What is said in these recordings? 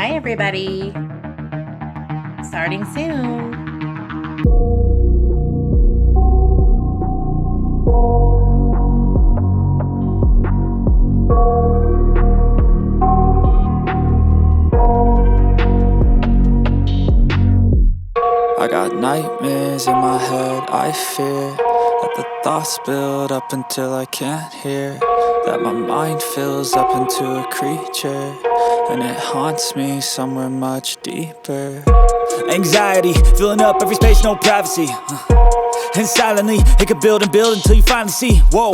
Hi, everybody. Starting soon. I got nightmares in my head, I fear that the thoughts build up until I can't hear, that my mind fills up into a creature, and it haunts me somewhere much deeper. Anxiety, filling up every space, no privacy. And silently, it could build and build until you finally see, whoa,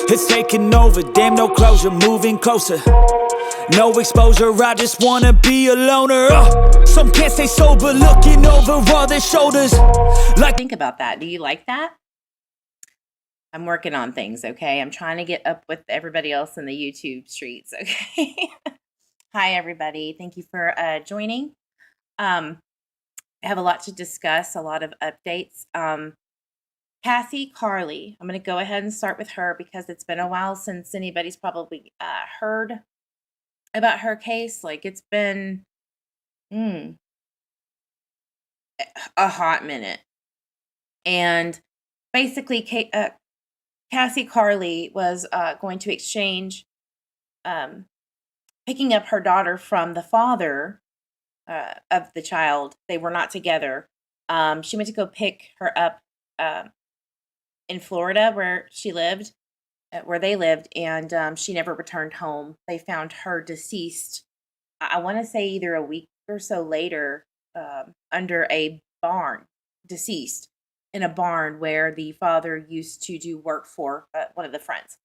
it's taking over, damn no closure, moving closer. No exposure, I just wanna be a loner. Some can't stay sober, looking over all their shoulders. Like, Think about that. Do you like that? I'm working on things, okay? I'm trying to get up with everybody else in the YouTube streets, okay? Hi, everybody. Thank you for joining. I have a lot to discuss, a lot of updates. Cassie, Carli. I'm going to go ahead and start with her because it's been a while since anybody's probably heard about her case. Like, it's been a hot minute. And basically, Cassie Carli was going to exchange picking up her daughter from the father of the child. They were not together. She went to go pick her up in Florida where she lived, where they lived, and she never returned home. They found her deceased, I want to say either a week or so later, under a barn, deceased in a barn where the father used to do work for one of the friends.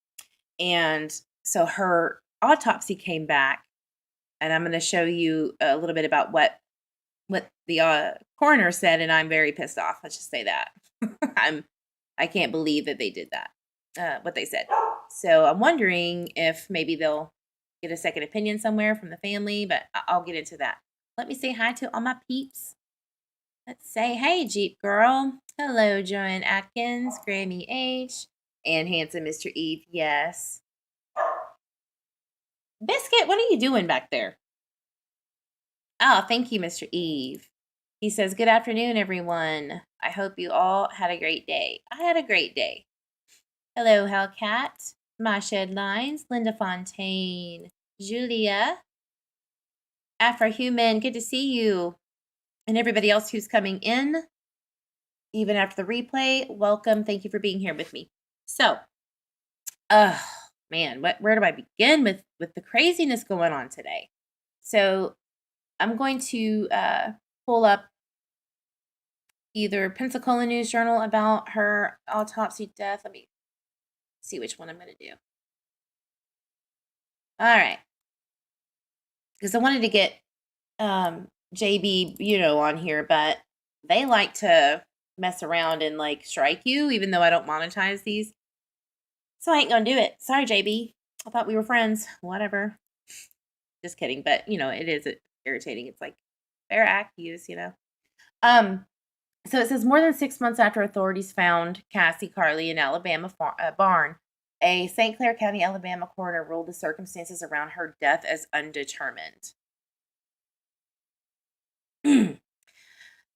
And so her autopsy came back, and I'm going to show you a little bit about what the coroner said, and I'm very pissed off. Let's just say that. I can't believe that they did that, what they said. So I'm wondering if maybe they'll get a second opinion somewhere from the family, but I'll get into that. Let me say hi to all my peeps. Let's say, hey, Jeep Girl. Hello, Joanne Atkins, Grammy H, and handsome Mr. Eve. Yes. Biscuit, what are you doing back there? Oh, thank you, Mr. Eve. He says, good afternoon, everyone. I hope you all had a great day. I had a great day. Hello, Hellcat, My Shed Lines, Linda Fontaine, Julia, Afrohuman, good to see you. And everybody else who's coming in, even after the replay, welcome. Thank you for being here with me. So, man, where do I begin with the craziness going on today? So, I'm going to pull up either Pensacola News Journal about her autopsy death. Let me see which one I'm going to do. All right. Because I wanted to get JB, on here, but they like to mess around and like strike you, even though I don't monetize these. So I ain't going to do it. Sorry, JB. I thought we were friends. Whatever. Just kidding. But, it is irritating. It's like fair act use, So it says more than 6 months after authorities found Cassie Carli in Alabama barn, a St. Clair County, Alabama coroner ruled the circumstances around her death as undetermined.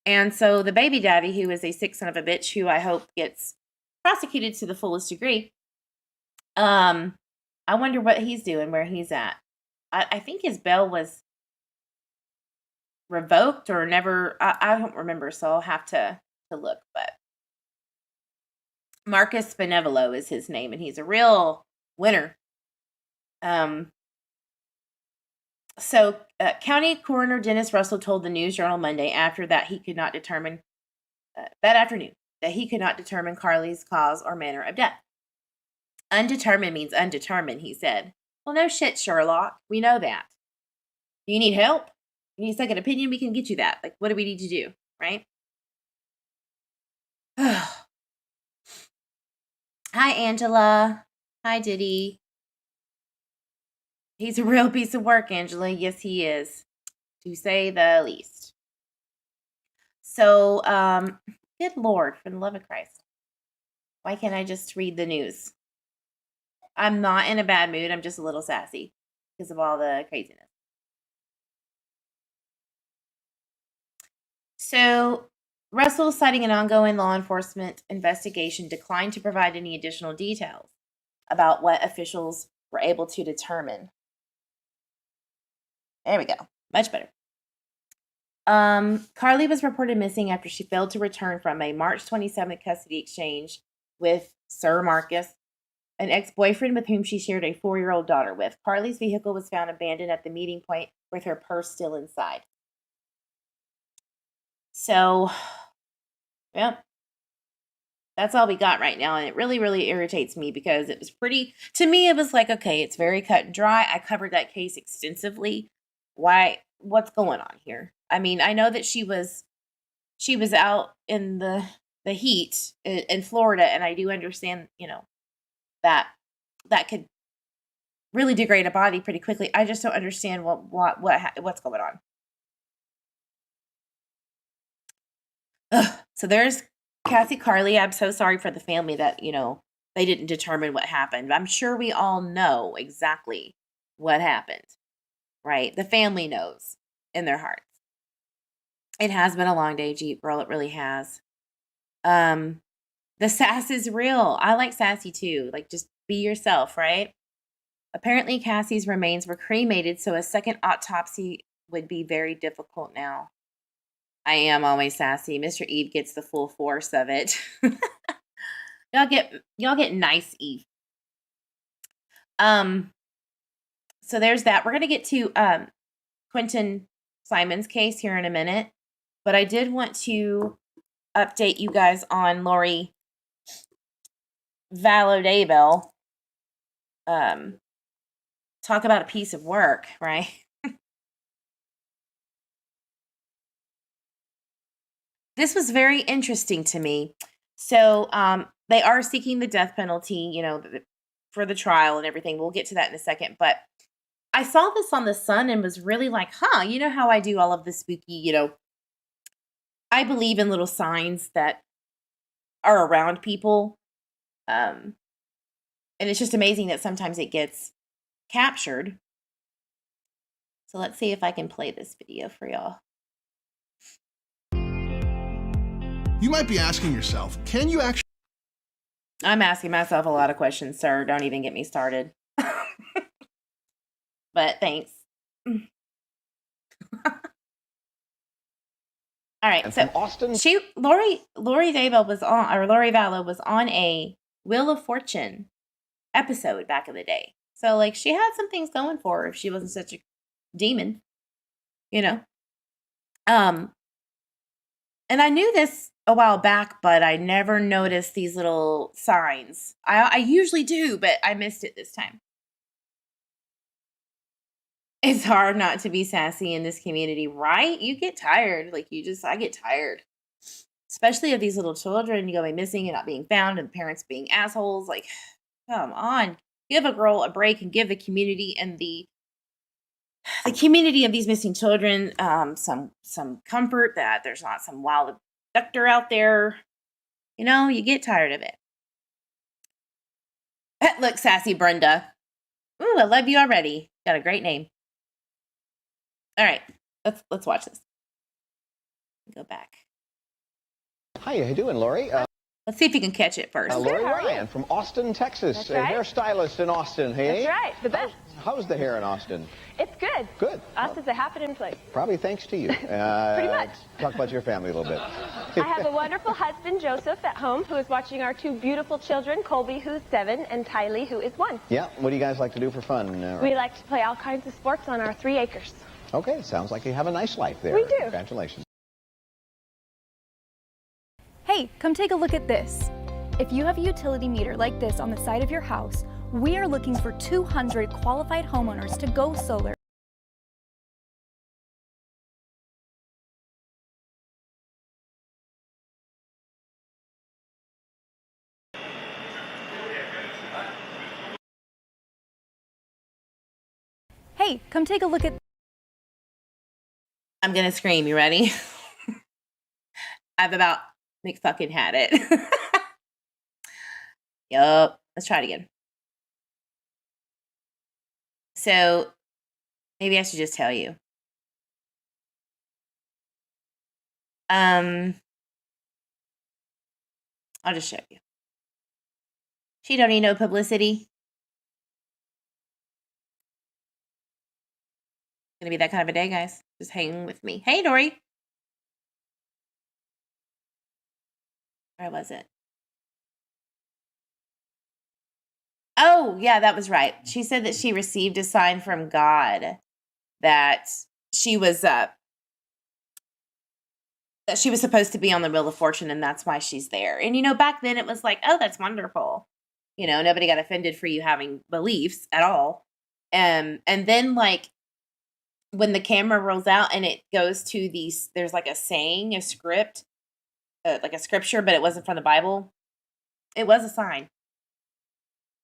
And so the baby daddy, who is a sick son of a bitch, who I hope gets prosecuted to the fullest degree, I wonder what he's doing, where he's at. I think his bail was revoked or never. I don't remember, so I'll have to look. But Marcus Benevolo is his name, and he's a real winner. So County Coroner Dennis Russell told the News Journal Monday that he could not determine that afternoon that he could not determine Carli's cause or manner of death. Undetermined means undetermined, he said. Well, no shit, Sherlock. We know that. Do you need help? You need a second opinion? We can get you that. Like, what do we need to do, right? Hi, Angela. Hi, Diddy. He's a real piece of work, Angela. Yes, he is, to say the least. So, good Lord, for the love of Christ. Why can't I just read the news? I'm not in a bad mood. I'm just a little sassy because of all the craziness. So, Russell, citing an ongoing law enforcement investigation, declined to provide any additional details about what officials were able to determine. There we go. Much better. Carli was reported missing after she failed to return from a March 27th custody exchange with Sir Marcus, an ex-boyfriend with whom she shared a 4-year-old daughter with. Carli's vehicle was found abandoned at the meeting point with her purse still inside. So, yep, that's all we got right now. And it really, really irritates me because it was to me, it was like, okay, it's very cut and dry. I covered that case extensively. What's going on here? I mean, I know that she was out in the heat in Florida, and I do understand, that could really degrade a body pretty quickly. I just don't understand what's going on. Ugh. So there's Cassie, Carli. I'm so sorry for the family that, they didn't determine what happened. I'm sure we all know exactly what happened, right? The family knows in their hearts. It has been a long day, Jeep girl. It really has. The sass is real. I like sassy too. Like, just be yourself, right? Apparently, Cassie's remains were cremated, so a second autopsy would be very difficult now. I am always sassy. Mr. Eve gets the full force of it. y'all get nice, Eve. So there's that. We're gonna get to Quinton Simon's case here in a minute, but I did want to update you guys on Lori Daybell. Talk about a piece of work, right? This was very interesting to me. So they are seeking the death penalty, for the trial and everything. We'll get to that in a second. But I saw this on the Sun and was really like, you know how I do all of the spooky, I believe in little signs that are around people. And it's just amazing that sometimes it gets captured. So let's see if I can play this video for y'all. You might be asking yourself, can you actually... I'm asking myself a lot of questions, sir. Don't even get me started. But thanks. All right, so Austin. Lori Daybell was on, or Lori Vallow was on a Wheel of Fortune episode back in the day. So, like, she had some things going for her if she wasn't such a demon, And I knew this a while back, but I never noticed these little signs. I usually do, but I missed it this time. It's hard not to be sassy in this community, right? You get tired. I get tired. Especially of these little children going missing and not being found and parents being assholes. Like, come on. Give a girl a break and give the community and the community of these missing children some comfort that there's not some wild abductor out there. You get tired of it. Look, sassy Brenda. Ooh, I love you already. Got a great name. All right, let's watch this. Go back. Hi, how you doing, Lori? Let's see if you can catch it first. Lori Ryan from Austin, Texas. That's right. Hairstylist in Austin, hey? That's right, the best. How's the hair in Austin? It's good. Good. Austin's a happening place. Probably thanks to you. Pretty much. Talk about your family a little bit. I have a wonderful husband, Joseph, at home, who is watching our 2 beautiful children, Colby, who's 7, and Tylee, who is 1. Yeah, what do you guys like to do for fun? We like to play all kinds of sports on our 3 acres. Okay, sounds like you have a nice life there. We do. Congratulations. Hey, come take a look at this. If you have a utility meter like this on the side of your house, we are looking for 200 qualified homeowners to go solar. Hey, come take a look at... I'm gonna scream. You ready? I've about McFucking had it. Yup. Let's try it again. So maybe I should just tell you. I'll just show you. She don't need no publicity. Gonna be that kind of a day, guys. Just hang with me. Hey, Dory. Where was it? Oh, yeah, that was right. She said that she received a sign from God that she was supposed to be on the Wheel of Fortune, and that's why she's there. And back then it was like, oh, that's wonderful. Nobody got offended for you having beliefs at all. And then like when the camera rolls out and it goes to these, there's like a saying, a script, like a scripture, but it wasn't from the Bible. It was a sign.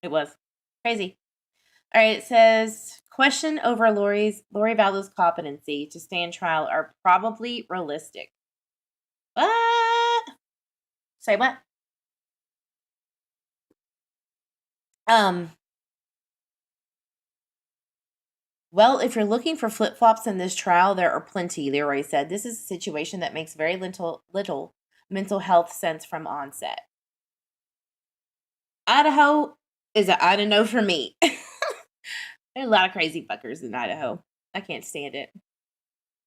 It was crazy. All right, it says question over Lori Vallow's competency to stand trial are probably realistic. What? Say what? Well, if you're looking for flip-flops in this trial, there are plenty, Leroy said. This is a situation that makes very little mental health sense from onset. Idaho is an I don't know for me. There are a lot of crazy fuckers in Idaho. I can't stand it.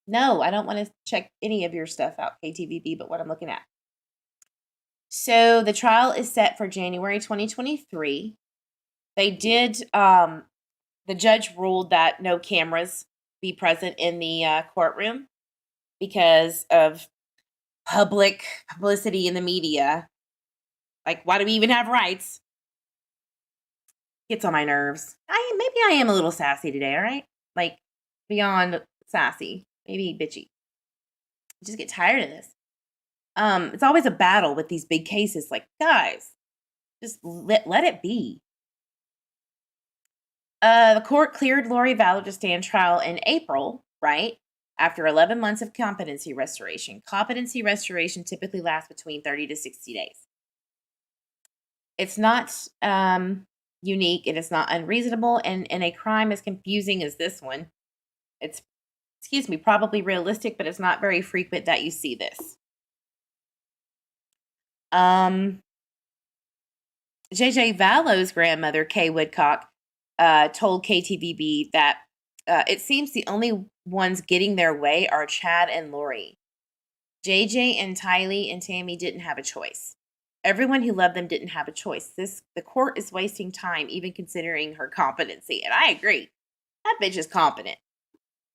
No, I don't want to check any of your stuff out, KTVB, but what I'm looking at. So the trial is set for January 2023. They did, the judge ruled that no cameras be present in the courtroom because of publicity in the media. Like, why do we even have rights? Gets on my nerves. Maybe I am a little sassy today, all right? Like, beyond sassy. Maybe bitchy. I just get tired of this. It's always a battle with these big cases. Like, guys, just let it be. The court cleared Lori Vallow to stand trial in April, right? After 11 months of competency restoration. Competency restoration typically lasts between 30 to 60 days. It's not unique and it's not unreasonable. And in a crime as confusing as this one, it's, probably realistic, but it's not very frequent that you see this. J.J. Vallow's grandmother, Kay Woodcock, told KTVB that it seems the only ones getting their way are Chad and Lori. JJ and Tylee and Tammy didn't have a choice. Everyone who loved them didn't have a choice. The court is wasting time, even considering her competency. And I agree. That bitch is competent.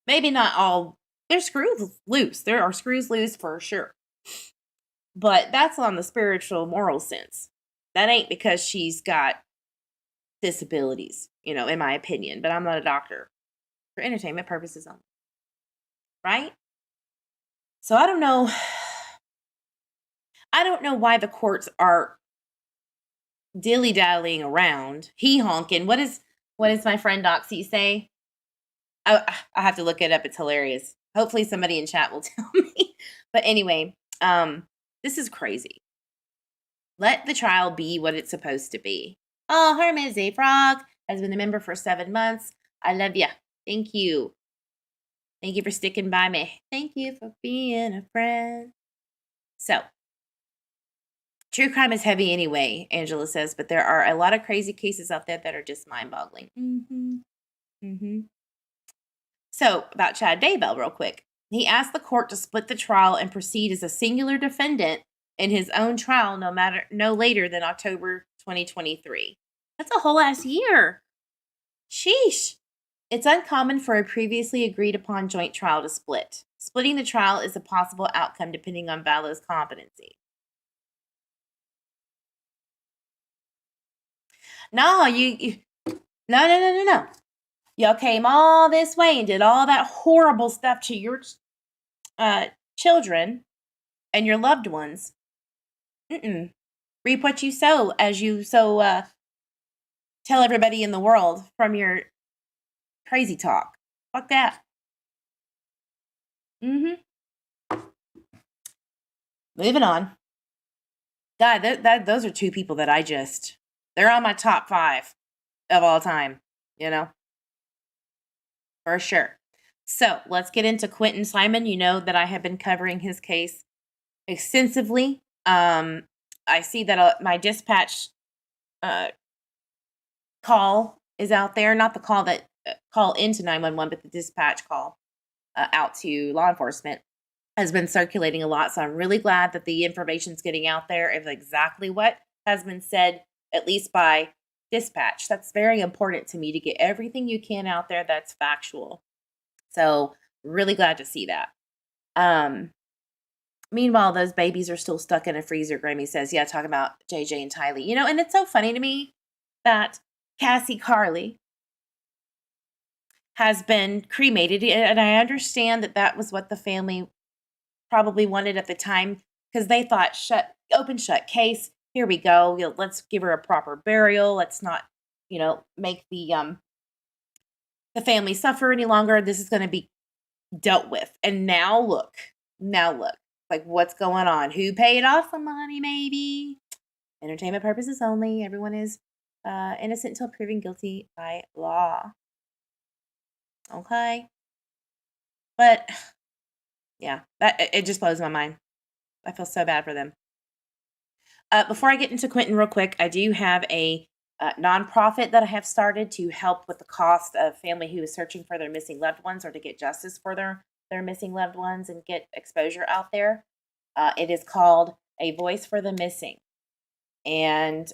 Maybe not all. There's screws loose. There are screws loose for sure. But that's on the spiritual, moral sense. That ain't because she's got disabilities, in my opinion. But I'm not a doctor. For entertainment purposes only. Right? So I don't know. I don't know why the courts are dilly-dallying around. Honking. What is my friend Doxy say? I have to look it up. It's hilarious. Hopefully somebody in chat will tell me. But anyway, this is crazy. Let the trial be what it's supposed to be. Oh, Herman Z Frog has been a member for 7 months. I love ya. Thank you. Thank you for sticking by me. Thank you for being a friend. So, true crime is heavy anyway, Angela says, but there are a lot of crazy cases out there that are just mind-boggling. So, about Chad Daybell real quick. He asked the court to split the trial and proceed as a singular defendant in his own trial no later than October 2023. That's a whole ass year. Sheesh. It's uncommon for a previously agreed upon joint trial to split. Splitting the trial is a possible outcome depending on Vallow's competency. No, no. Y'all came all this way and did all that horrible stuff to your children and your loved ones. Reap what you sow, as you tell everybody in the world from your crazy talk. Fuck that. Moving on. God, those are two people that they're on my top 5 of all time, For sure. So, let's get into Quinton Simon. You know that I have been covering his case extensively. I see that my dispatch call is out there, not the call that call into 911, but the dispatch call out to law enforcement has been circulating a lot. So I'm really glad that the information's getting out there of exactly what has been said, at least by dispatch. That's very important to me, to get everything you can out there that's factual. So really glad to see that. Meanwhile, those babies are still stuck in a freezer, Grammy says. Yeah, talking about JJ and Tylee. You know, and it's so funny to me that Cassie Carli has been cremated. And I understand that that was what the family probably wanted at the time, because they thought, open shut case. Here we go. Let's give her a proper burial. Let's not, make the family suffer any longer. This is going to be dealt with. And now look, like what's going on? Who paid off the money? Maybe entertainment purposes only. Everyone is innocent until proven guilty by law. Okay, but yeah, it just blows my mind. I feel so bad for them. Before I get into Quinton real quick, I do have a nonprofit that I have started to help with the cost of family who is searching for their missing loved ones, or to get justice for their missing loved ones and get exposure out there. It is called A Voice for the Missing. And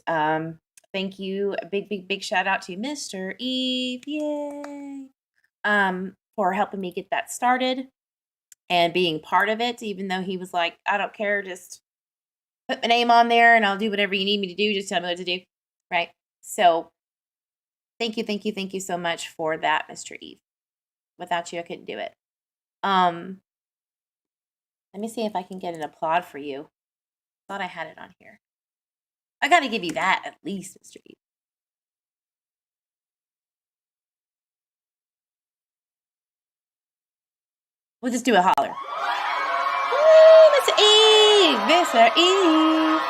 thank you. A big shout out to Mr. Eve. Yay. For helping me get that started and being part of it, even though he was like, I don't care, just put my name on there and I'll do whatever you need me to do. Just tell me what to do. Right. So thank you so much for that, Mr. Eve. Without you, I couldn't do it. Let me see if I can get an applaud for you. Thought I had it on here. I got to give you that at least, Mr. Eve. We'll just do a holler. Woo, Mr. Eve! Mr. Eve!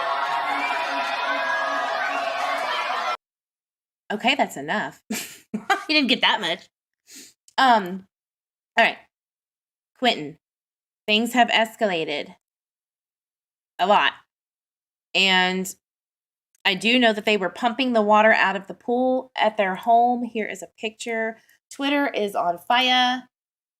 Okay, that's enough. You didn't get that much. All right. Quinton. Things have escalated a lot. And I do know that they were pumping the water out of the pool at their home. Here is a picture. Twitter is on fire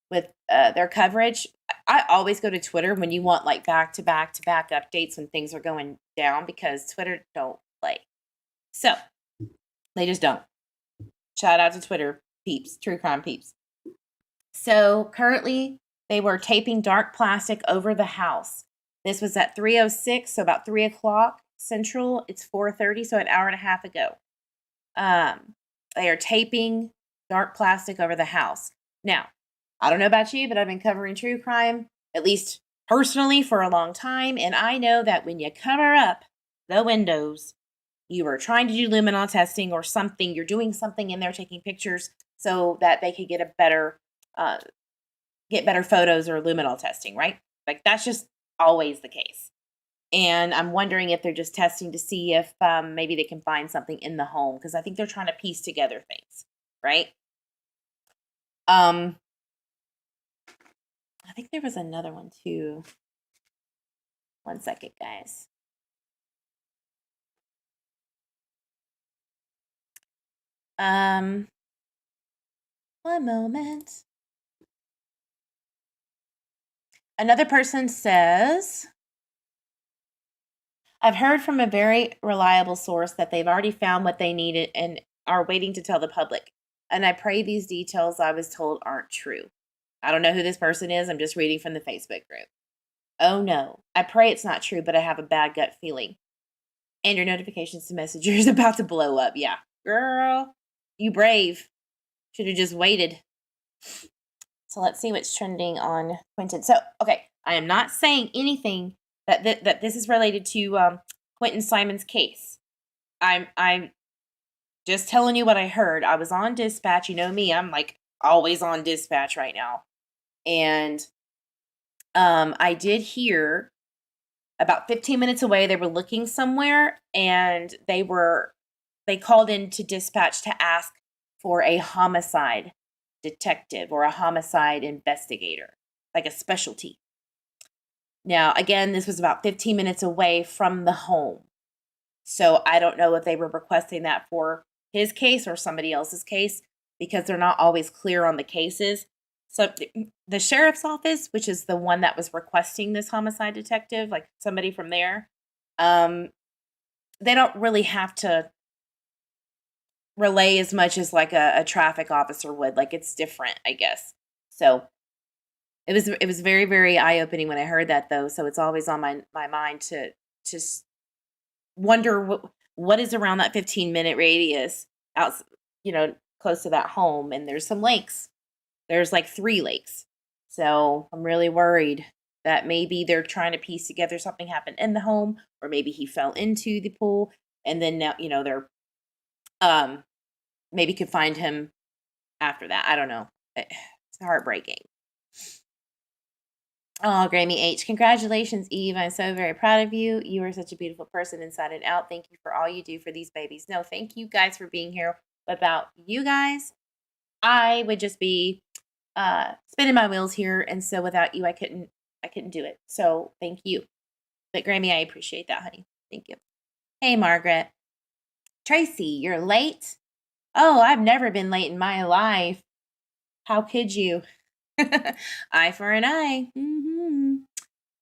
with their coverage. I always go to Twitter when you want like back-to-back updates when things are going down, because Twitter don't play. So, they just don't. Shout out to Twitter peeps, true crime peeps. So, currently, they were taping dark plastic over the house. This was at 3:06, so about 3 o'clock Central. It's 4:30, so an hour and a half ago. They are taping dark plastic over the house. Now, I don't know about you, but I've been covering true crime, at least personally, for a long time. And I know that when you cover up the windows, you are trying to do luminol testing or something. You're doing something in there, taking pictures so that they could get better photos or luminol testing, right? Like that's just always the case. And I'm wondering if they're just testing to see if maybe they can find something in the home, because I think they're trying to piece together things, right? I think there was another one too. 1 second, guys. One moment. Another person says, I've heard from a very reliable source that they've already found what they needed and are waiting to tell the public. And I pray these details I was told aren't true. I don't know who this person is. I'm just reading from the Facebook group. Oh no, I pray it's not true, but I have a bad gut feeling. And your notifications to Messenger is about to blow up. Yeah, girl, you brave. Should have just waited. So let's see what's trending on Quinton. So, okay, I am not saying anything that this is related to Quinton Simon's case. I'm just telling you what I heard. I was on dispatch. You know me, I'm like always on dispatch right now. And I did hear about 15 minutes away, they were looking somewhere, and they called in to dispatch to ask for a homicide detective or a homicide investigator, like a specialty. Now, again, this was about 15 minutes away from the home. So I don't know if they were requesting that for his case or somebody else's case, because they're not always clear on the cases. So the sheriff's office, which is the one that was requesting this homicide detective, like somebody from there, they don't really have to relay as much as like a traffic officer would. Like, it's different, I guess. So it was very, very eye-opening when I heard that, though. So it's always on my mind to just wonder what is around that 15-minute radius out, close to that home. And there's some lakes. There's like 3 lakes. So I'm really worried that maybe they're trying to piece together something happened in the home, or maybe he fell into the pool, and then now, they're maybe could find him after that. I don't know. It's heartbreaking. Oh, Grammy H. Congratulations, Eve. I'm so very proud of you. You are such a beautiful person inside and out. Thank you for all you do for these babies. No, thank you guys for being here. Without you guys, I would just be spinning my wheels here. And so without you, I couldn't do it. So thank you. But Grammy, I appreciate that, honey. Thank you. Hey, Margaret. Tracy, you're late? Oh, I've never been late in my life. How could you? Eye for an eye. Mm-hmm.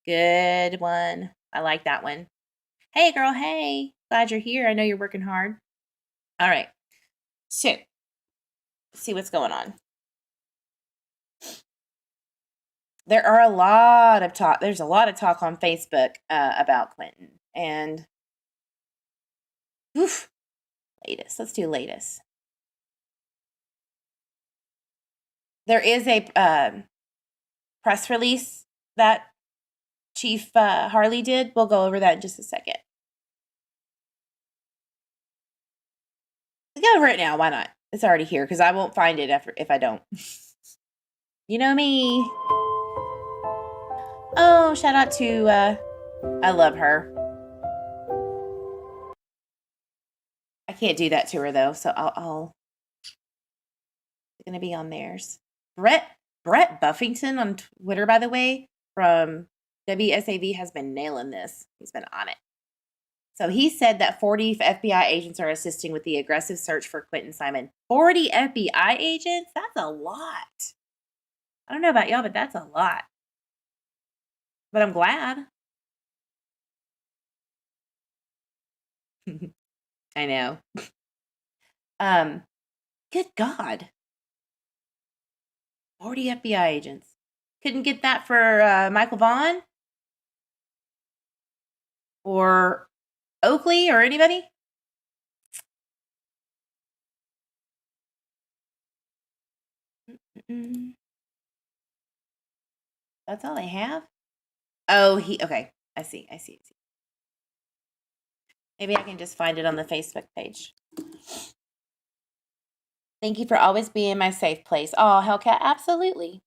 Good one. I like that one. Hey, girl. Hey. Glad you're here. I know you're working hard. All right. So, let's see what's going on. There are a lot of talk. There's a lot of talk on Facebook about Quinton. And, latest. Let's do latest. There is a press release that Chief Carli did. We'll go over that in just a second. Let's go over it now. Why not? It's already here, because I won't find it if I don't. You know me. Oh, shout out to, I love her. I can't do that to her, though, so I'll it's going to be on theirs. Brett Buffington on Twitter, by the way, from WSAV, has been nailing this. He's been on it. So he said that 40 FBI agents are assisting with the aggressive search for Quinton Simon. 40 FBI agents? That's a lot. I don't know about y'all, but that's a lot. But I'm glad. I know. Good God. 40 FBI agents. Couldn't get that for Michael Vaughn? Or Oakley or anybody? That's all they have? Oh, okay. I see. Maybe I can just find it on the Facebook page. Thank you for always being my safe place. Oh, Hellcat, absolutely.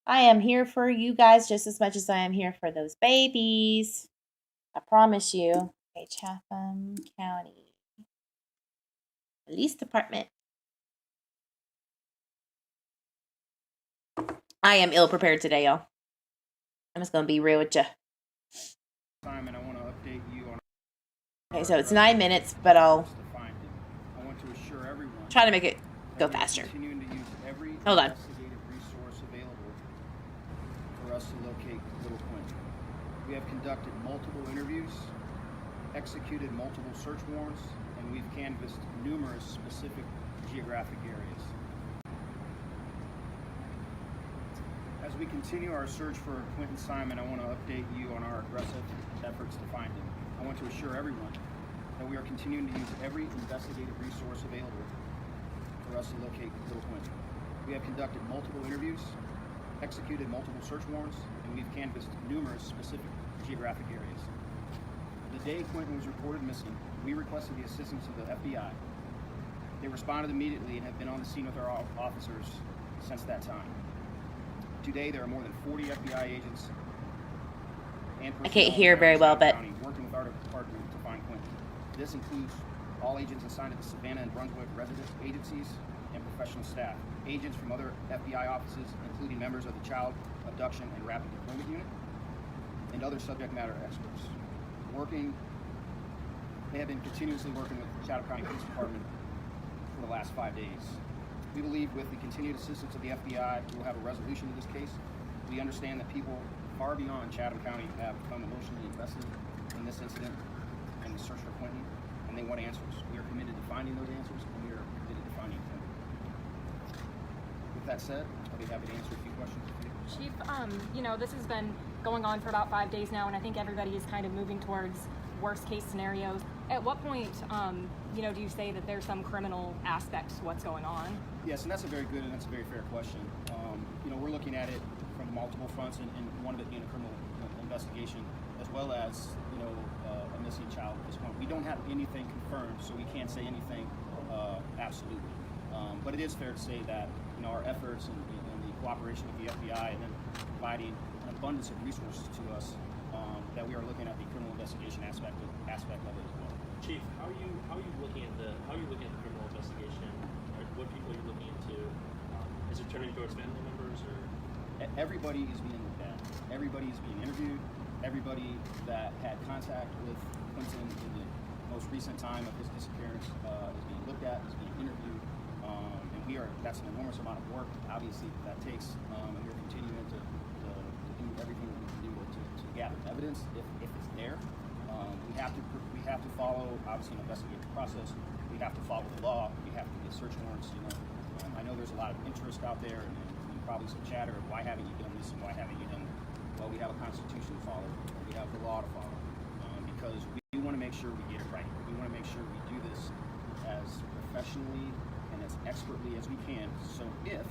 I am here for you guys just as much as I am here for those babies. I promise you. Okay, Chatham County Police Department. I am ill prepared today, y'all. I'm just going to be real with you. Simon, I want to update you on. Okay, so it's 9 minutes, but I'll I want to assure everyone. try to make it go faster. Continuing to use every Hold on. investigative resource available for us to locate little Quinton. We have conducted multiple interviews, executed multiple search warrants, and we've canvassed numerous specific geographic areas. As we continue our search for Quinton Simon, I want to update you on our aggressive efforts to find him. I want to assure everyone that we are continuing to use every investigative resource available for us to locate little Quinton. We have conducted multiple interviews, executed multiple search warrants, and we've canvassed numerous specific geographic areas. The day Quinton was reported missing, we requested the assistance of the FBI. They responded immediately and have been on the scene with our officers since that time. Today, there are more than 40 FBI agents and I can't hear very well, but working with our department to find Quinton. This includes all agents assigned to the Savannah and Brunswick resident agencies and professional staff, agents from other FBI offices, including members of the Child Abduction and Rapid Deployment Unit, and other subject matter experts. They have been continuously working with the Chatham County Police Department for the last 5 days. We believe with the continued assistance of the FBI, we will have a resolution to this case. We understand that people far beyond Chatham County have become emotionally invested in this incident and the search for Quinton, and they want answers. We are committed to finding those answers, and we are committed to finding them. With that said, I'll be happy to answer a few questions. Chief, this has been going on for about 5 days now, and I think everybody is kind of moving towards worst case scenarios. At what point, do you say that there's some criminal aspect to what's going on? Yes, and that's a very good and that's a very fair question. We're looking at it from multiple fronts, and one of it being a criminal investigation, as well as a missing child at this point. We don't have anything confirmed, so we can't say anything absolutely. But it is fair to say that our efforts and the cooperation with the FBI, and then providing an abundance of resources to us, that we are looking at the criminal investigation aspect of it as well. Chief, how are you looking at the criminal investigation? What people are you looking into? Is it turning towards family members or? Everybody is being looked at. Everybody is being interviewed. Everybody that had contact with Quinton in the most recent time of his disappearance is being looked at, is being interviewed, and that's an enormous amount of work, obviously, that takes, and we're continuing to do everything that we can do to gather evidence if it's there. We have to follow, obviously, an investigative process. We have to follow the law. We have to get search warrants. I know there's a lot of interest out there, and probably some chatter of why haven't you done this and why haven't you done that. Well, we have a constitution to follow. We have the law to follow, because we want to make sure we get it right. We want to make sure we do this as professionally and as expertly as we can. So if,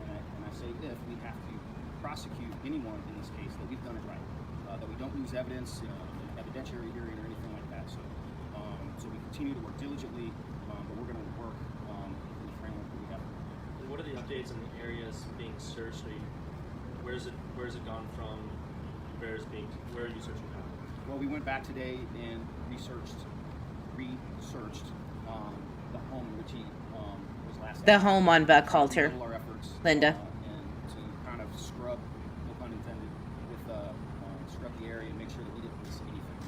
and I say if, we have to prosecute anyone in this case, that we've done it right, that we don't lose evidence, evidentiary hearing or anything like that. So we continue to work diligently, but we're going to work in the framework that we have. What are the updates on the areas being searched? Where's it gone from? Where are you searching now? Well, we went back today and researched the home in which he was last. The home on Buckhalter, our efforts, Linda. And to kind of scrub, no pun intended, scrub the area and make sure that we didn't miss anything.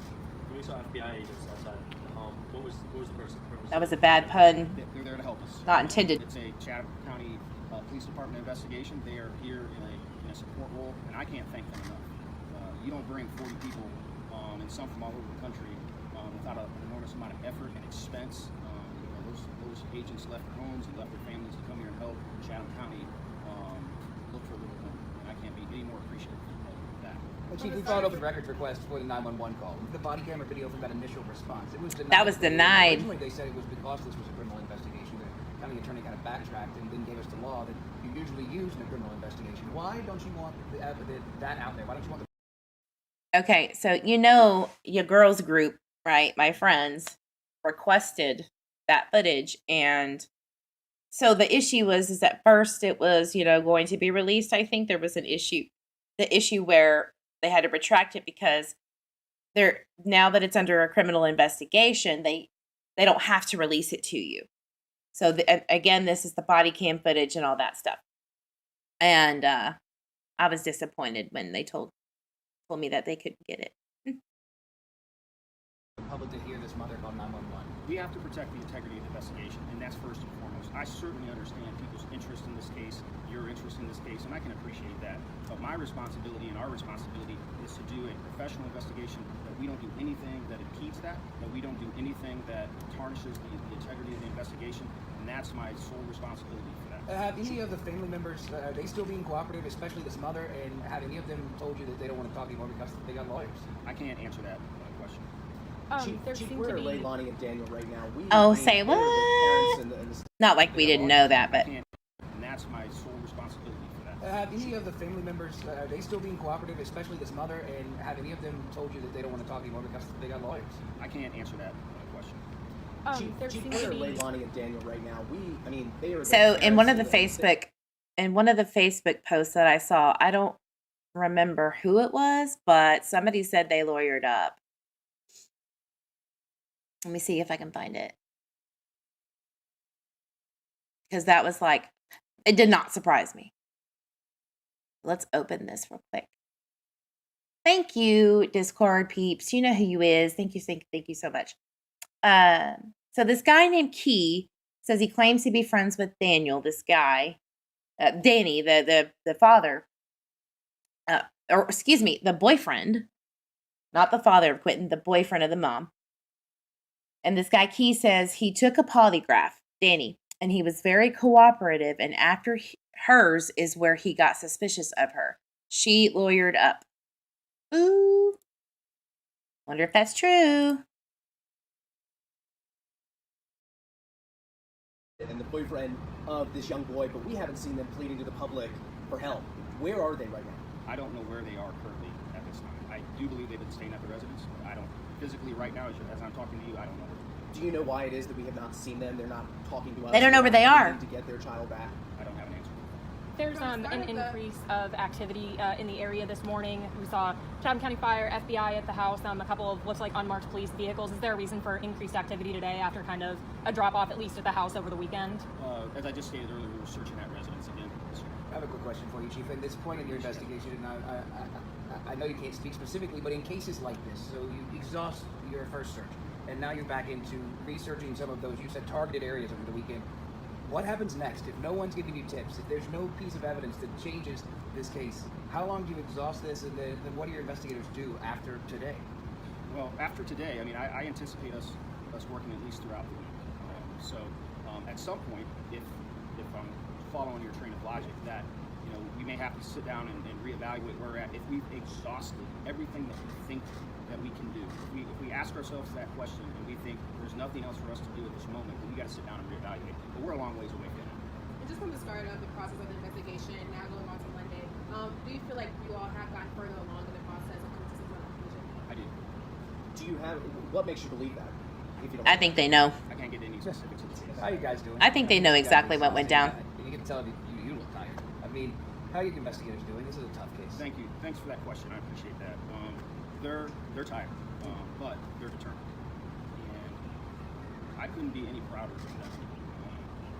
When we saw FBI agents outside the home, what was the purpose? That was a bad pun. They're there to help us. Not intended. It's a Chatham County Police Department investigation. They are here in a support role, and I can't thank them enough. You don't bring 40 people, and some from all over the country, without an enormous amount of effort and expense. Those agents left their homes and left their families to come here and help Chatham County look for a little home, and I can't be any more appreciative of that. Well, Chief, we filed open records request for the 911 call. The body camera video from that initial response, it was denied. That was denied. Originally, they said it was because this was a criminal investigation. The county attorney kind of backtracked and then gave us the law that you usually use in a criminal investigation. Why don't you want that out there? Why don't you want the... Okay, so your girls group, right? My friends requested that footage, and so the issue is at first it was going to be released. I think there was the issue where they had to retract it because now that it's under a criminal investigation, they don't have to release it to you. So again, this is the body cam footage and all that stuff, and I was disappointed when they told me that they couldn't get it. public to hear this mother call 911? We have to protect the integrity of the investigation, and that's first and foremost. I certainly understand people's interest in this case, your interest in this case, and I can appreciate that. But my responsibility and our responsibility is to do a professional investigation, that we don't do anything that impedes that we don't do anything that tarnishes the integrity of the investigation, and that's my sole responsibility for that. Have any of the family members, are they still being cooperative, especially this mother, and have any of them told you that they don't want to talk anymore because they got lawyers? I can't answer that question. Chief, we're Leilani and Daniel right now. Say what? Not like we didn't know that, but... And that's my sole responsibility for that. Have any of the family members, are they still being cooperative, especially this mother, and have any of them told you that they don't want to talk anymore because they got lawyers? I can't answer that question. We're Leilani and Daniel right now. They are... So in one of the Facebook posts that I saw, I don't remember who it was, but somebody said they lawyered up. Let me see if I can find it. Because that was like, it did not surprise me. Let's open this real quick. Thank you, Discord peeps. You know who you is. Thank you so much. So this guy named Key says he claims to be friends with Daniel. This guy, Danny, the father, or excuse me, the boyfriend, not the father of Quinton, the boyfriend of the mom. And this guy Key says he took a polygraph, Danny, and he was very cooperative. And after hers is where he got suspicious of her. She lawyered up. Ooh. Wonder if that's true. And the boyfriend of this young boy, but we haven't seen them pleading to the public for help. Where are they right now? I don't know where they are currently at this time. I do believe they've been staying at the residence. But I don't physically right now, as I'm talking to you, I don't know. Do you know why it is that we have not seen them? They're not talking to us. They don't know where they are. To get their child back. I don't have an answer. There's an increase of activity in the area this morning. We saw Chatham County Fire, FBI at the house, a couple of looks like unmarked police vehicles. Is there a reason for increased activity today after kind of a drop-off, at least at the house over the weekend? As I just stated earlier, we were searching that residence again. I have a quick question for you, Chief. At this point in your investigation, and I know you can't speak specifically, but in cases like this, so you exhaust your first search, and now you're back into researching some of those, you said, targeted areas over the weekend. What happens next? If no one's giving you tips, if there's no piece of evidence that changes this case, how long do you exhaust this, and then what do your investigators do after today? Well, after today, I mean, I anticipate us working at least throughout the week. At some point, if I'm following your train of logic, that we may have to sit down and reevaluate where we're at. If we've exhausted everything that we think that we can do, if we ask ourselves that question and we think there's nothing else for us to do at this moment, then we got to sit down and reevaluate. But we're a long ways away from it. And just from the start of the process of the investigation, now going on to Monday, do you feel like you all have gotten further along in the process of coming to some sort of conclusion? I do. Do you have? What makes you believe that? If you don't I think they know. I can't get any specifics. How are you guys doing? I think they know exactly what went down. You can tell you look tired. I mean, how are your investigators doing? This is a tough case. Thank you. Thanks for that question. I appreciate that. They're tired, but they're determined, and I couldn't be any prouder of them.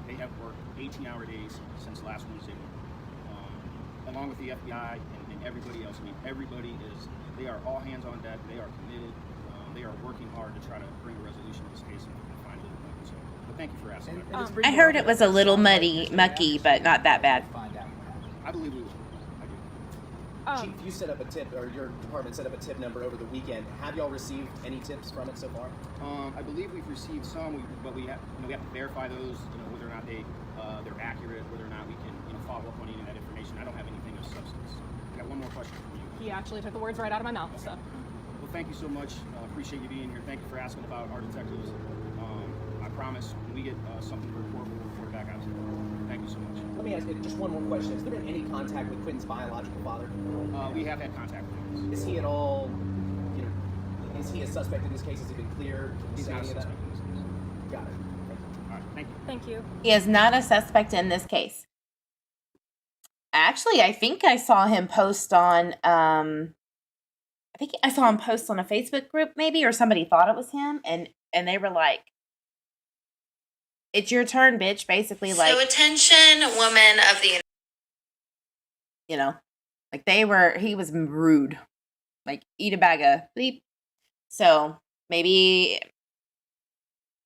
They have worked 18-hour days since last Wednesday morning, along with the FBI and everybody else. I mean, they are all hands on deck. They are committed. They are working hard to try to bring a resolution to this case and find a point. So, but thank you for asking. I heard it was a little mucky, but not that bad. I believe we will. Chief, you set up a tip, or your department set up a tip number over the weekend. Have y'all received any tips from it so far? I believe we've received some, but we have to verify those, whether or not they're accurate, whether or not we can, follow up on any of that information. I don't have anything of substance. I got one more question for you. He actually took the words right out of my mouth. So. Well, thank you so much. Appreciate you being here. Thank you for asking about our detectives. I promise when we get something to report, we'll report back out to you. Thank you so much. Let me ask you just one more question. Has there been any contact with Quinton's biological father? We have had contact with him. Is he at all, is he a suspect in this case? Has he been cleared? He's not a suspect in this case. Got it. All right, thank you. Thank you. He is not a suspect in this case. Actually, I think I saw him post on, a Facebook group maybe, or somebody thought it was him, and they were like, "It's your turn, bitch," basically, like, so attention, woman of the, like he was rude, like, eat a bag of bleep. So maybe,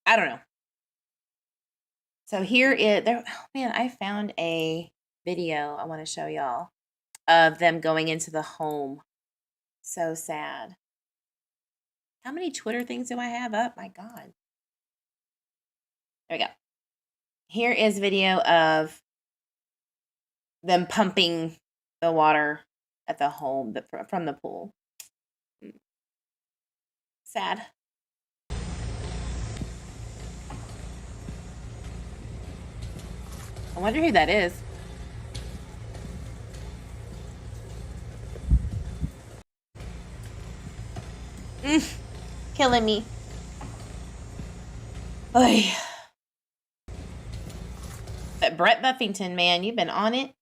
I don't know. So here is there. Oh man, I found a video I want to show y'all of them going into the home. So sad. How many Twitter things do I have up? My God. There we go. Here is video of them pumping the water at the home from the pool. Sad. I wonder who that is. Killing me. Oy. But Brett Buffington, man, you've been on it.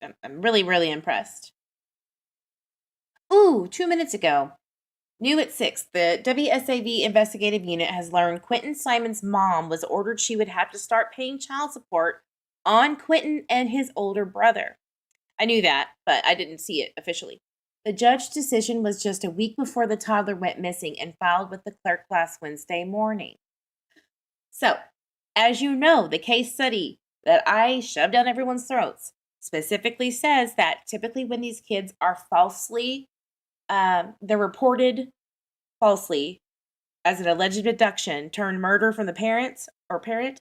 I'm really, really impressed. Ooh, 2 minutes ago. New at 6, the WSAV investigative unit has learned Quinton Simon's mom was ordered she would have to start paying child support on Quinton and his older brother. I knew that, but I didn't see it officially. The judge's decision was just a week before the toddler went missing and filed with the clerk last Wednesday morning. So, as you know, the case study that I shoved down everyone's throats specifically says that typically when these kids are falsely, they're reported falsely as an alleged abduction turned murder from the parents or parent,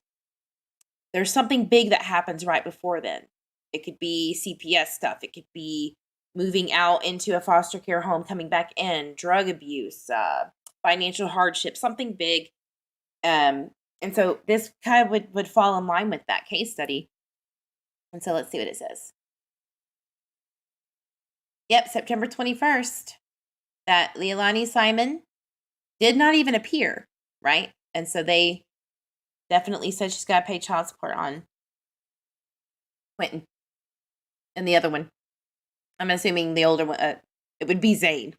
there's something big that happens right before then. It could be CPS stuff. It could be moving out into a foster care home, coming back in, drug abuse, financial hardship, something big. And so this kind of would fall in line with that case study. And so let's see what it says. Yep, September 21st, that Leilani Simon did not even appear, right? And so they definitely said she's got to pay child support on Quinton. And the other one, I'm assuming the older one, it would be Zane,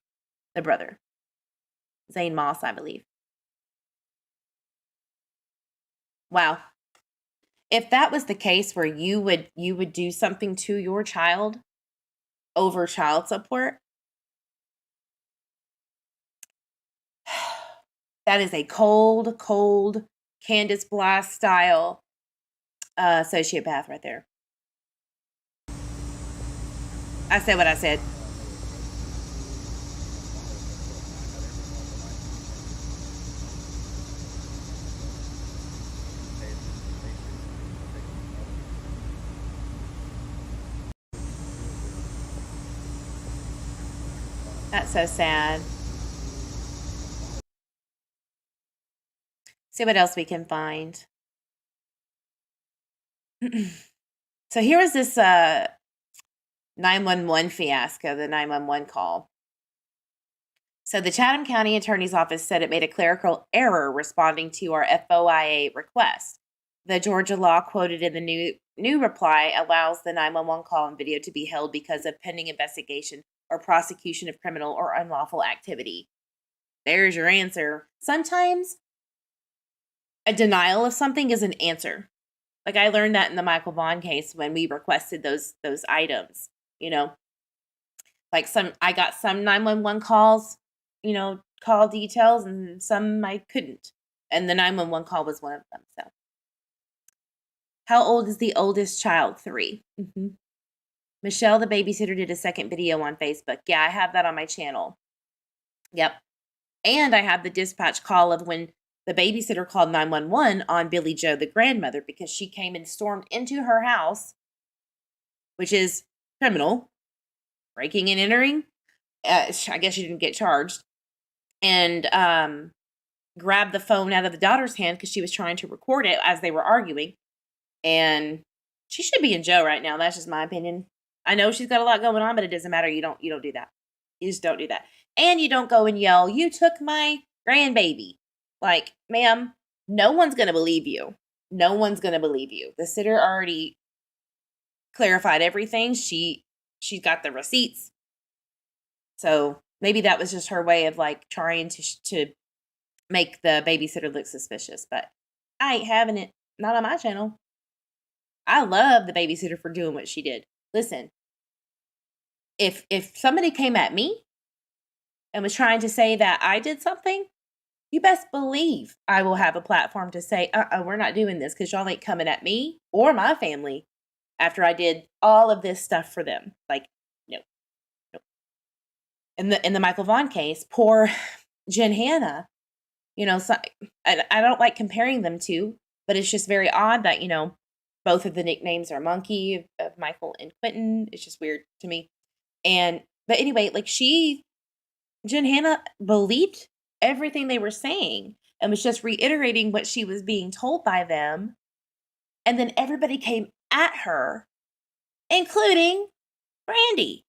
the brother. Zane Moss, I believe. Wow. If that was the case where you would do something to your child over child support, that is a cold Candace Blast style sociopath right there. I said what I said. That's so sad. See what else we can find. So here was this 911 fiasco, the 911 call. So the Chatham County Attorney's Office said it made a clerical error responding to our FOIA request. The Georgia law quoted in the new reply allows the 911 call and video to be held because of pending investigation or prosecution of criminal or unlawful activity. There's your answer. Sometimes a denial of something is an answer. Like I learned that in the Michael Vaughn case when we requested those items, you know. Like I got some 911 calls, you know, call details, and some I couldn't. And the 911 call was one of them. So, how old is the oldest child? 3. Mm-hmm. Michelle, the babysitter, did a second video on Facebook. Yeah, I have that on my channel. Yep. And I have the dispatch call of when the babysitter called 911 on Billy Joe, the grandmother, because she came and stormed into her house, which is criminal, breaking and entering. I guess she didn't get charged. And grabbed the phone out of the daughter's hand because she was trying to record it as they were arguing. And she should be in jail right now. That's just my opinion. I know she's got a lot going on, but it doesn't matter. You don't do that. You just don't do that. And you don't go and yell, "You took my grandbaby." Like, ma'am, no one's going to believe you. No one's going to believe you. The sitter already clarified everything. She's got the receipts. So maybe that was just her way of like trying to make the babysitter look suspicious. But I ain't having it. Not on my channel. I love the babysitter for doing what she did. Listen, if somebody came at me and was trying to say that I did something, you best believe I will have a platform to say, we're not doing this because y'all ain't coming at me or my family after I did all of this stuff for them. Like, no. In the Michael Vaughn case, poor Jen Hannah, you know, so, I don't like comparing them to, but it's just very odd that, you know, both of the nicknames are Monkey of Michael and Quinton. It's just weird to me. But anyway, like Jen Hannah believed everything they were saying and was just reiterating what she was being told by them. And then everybody came at her, including Brandy.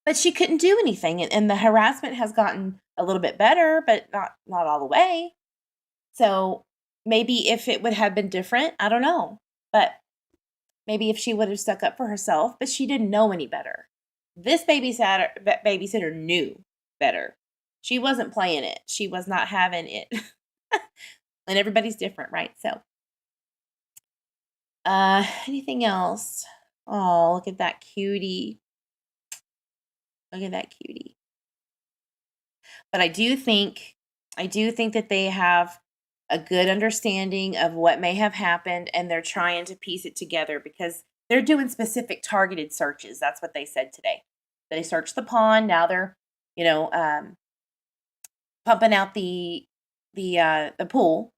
But she couldn't do anything. And the harassment has gotten a little bit better, but not all the way. So maybe if it would have been different, I don't know. But maybe if she would have stuck up for herself, but she didn't know any better. This babysitter knew better. She wasn't playing it. She was not having it. And everybody's different, right? So, anything else? Oh, look at that cutie. Look at that cutie. But I do think that they have a good understanding of what may have happened, and they're trying to piece it together because they're doing specific targeted searches. That's what they said today. They searched the pond. Now they're, pumping out the pool.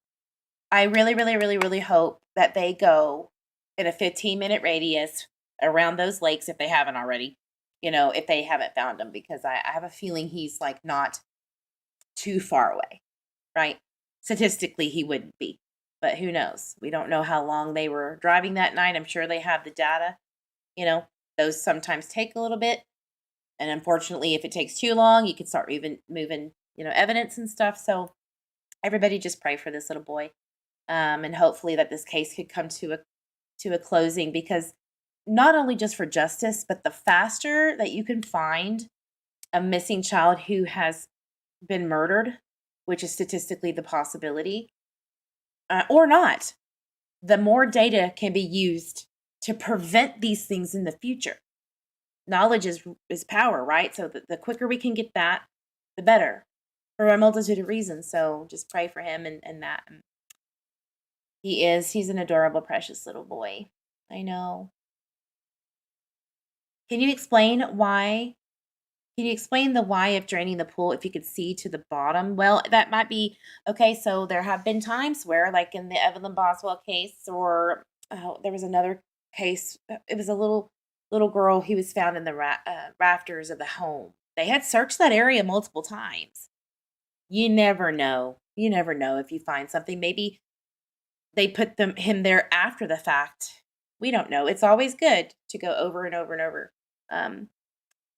I really, really, really, really hope that they go in a 15-minute radius around those lakes if they haven't already. If they haven't found him, because I have a feeling he's like not too far away, right? Statistically, he wouldn't be, but who knows? We don't know how long they were driving that night. I'm sure they have the data. Those sometimes take a little bit, and unfortunately, if it takes too long, you can start moving, evidence and stuff. So everybody just pray for this little boy, and hopefully that this case could come to a closing, because not only just for justice, but the faster that you can find a missing child who has been murdered, which is statistically the possibility, or not, the more data can be used to prevent these things in the future. Knowledge is power, right? So the quicker we can get that, the better, for a multitude of reasons. So just pray for him and that. He's an adorable, precious little boy. I know. Can you explain the why of draining the pool if you could see to the bottom? Well, that might be, okay, so there have been times where, like in the Evelyn Boswell case, or there was another case, it was a little girl who was found in the rafters of the home. They had searched that area multiple times. You never know. You never know if you find something. Maybe they put him there after the fact. We don't know. It's always good to go over and over and over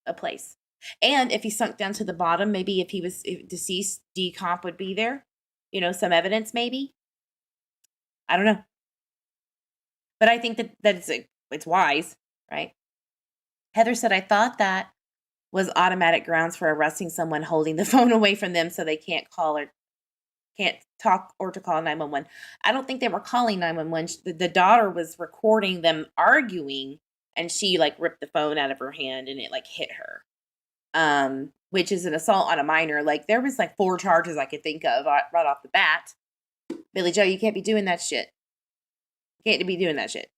a place. And if he sunk down to the bottom, maybe if deceased, decomp would be there. Some evidence maybe. I don't know. But I think that it's wise, right? Heather said, I thought that was automatic grounds for arresting someone holding the phone away from them so they can't call or can't talk or to call 911. I don't think they were calling 911. The daughter was recording them arguing, and she like ripped the phone out of her hand and it like hit her. Which is an assault on a minor. Like there was like 4 charges I could think of right off the bat. Billy Joe, you can't be doing that shit. You can't be doing that shit.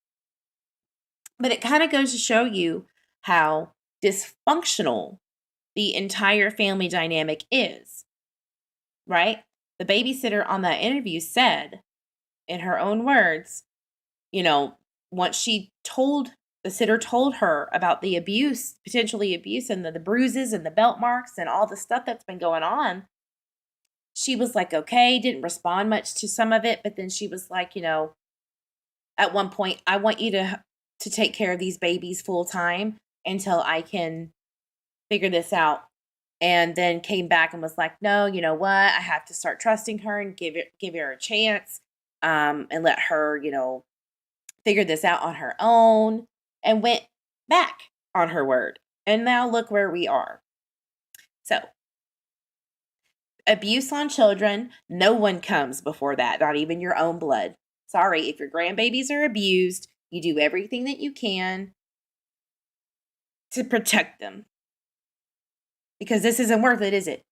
But it kind of goes to show you how dysfunctional the entire family dynamic is, right? The babysitter on that interview said, in her own words, once the sitter told her about the abuse, potentially abuse, and the bruises and the belt marks and all the stuff that's been going on, she was like, okay, didn't respond much to some of it, but then she was like, at one point, I want you to take care of these babies full time until I can figure this out. And then came back and was like, no, you know what? I have to start trusting her and give her a chance, and let her, figure this out on her own, and went back on her word. And now look where we are. So, abuse on children, no one comes before that, not even your own blood. Sorry, if your grandbabies are abused, you do everything that you can to protect them. Because this isn't worth it, is it?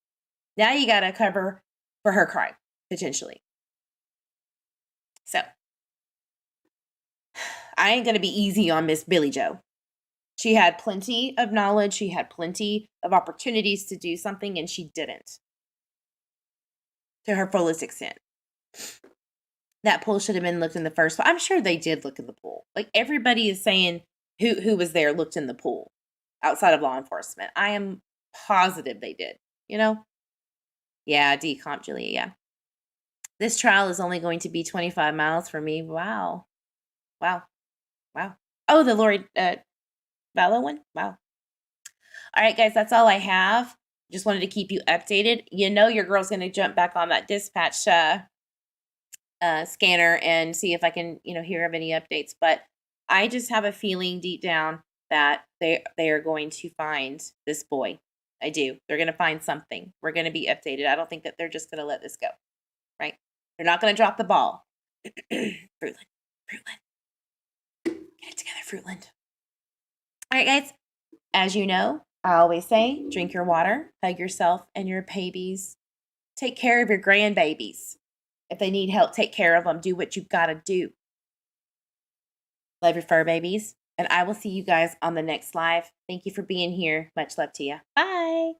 Now you got to cover for her crime, potentially. So, I ain't going to be easy on Miss Billy Joe. She had plenty of knowledge. She had plenty of opportunities to do something, and she didn't. To her fullest extent. That pool should have been looked in the first place. I'm sure they did look in the pool. Like, everybody is saying who was there looked in the pool outside of law enforcement. I am positive they did, Yeah, decomp, Julia, yeah. This trial is only going to be 25 miles for me. Wow. Oh, the Lori Vallow one? Wow. All right, guys, that's all I have. Just wanted to keep you updated. Your girl's going to jump back on that dispatch scanner and see if I can, hear of any updates. But I just have a feeling deep down that they are going to find this boy. I do. They're going to find something. We're going to be updated. I don't think that they're just going to let this go, right? They're not going to drop the ball. Fruitland. Get it together, Fruitland. All right, guys. As you know, I always say, drink your water, hug yourself and your babies. Take care of your grandbabies. If they need help, take care of them. Do what you've got to do. Love your fur babies. And I will see you guys on the next live. Thank you for being here. Much love to you. Bye.